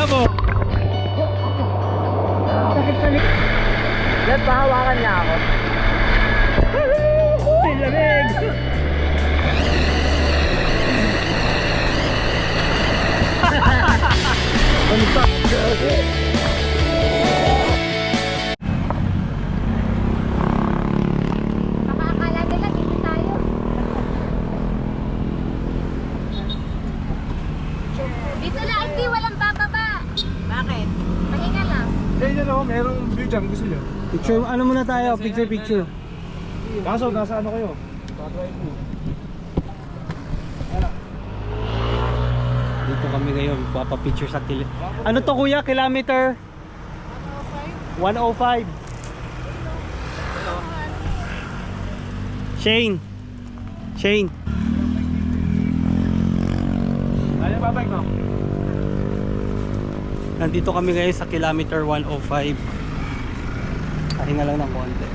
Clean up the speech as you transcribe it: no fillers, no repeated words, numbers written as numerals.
Gabo. Sakit sa likod. Yan, pahawakan niya ako. Ay, lamig. Baka akala nila dito tayo. Dito lang, hindi walang bababa. Bakit? Pahinga lang. Kaya nyo naman, merong view dyan, gusto nyo? Picture, ano muna tayo? Picture. Kaso, nasa ano kayo? Drive mo. Dito kami ngayon, papapicture sa kilit. Ano to kuya? Kilometer? 105. Shane. Ayaw babalik no? Nandito kami ngayon sa kilometer 105. Pahinga lang ng konti.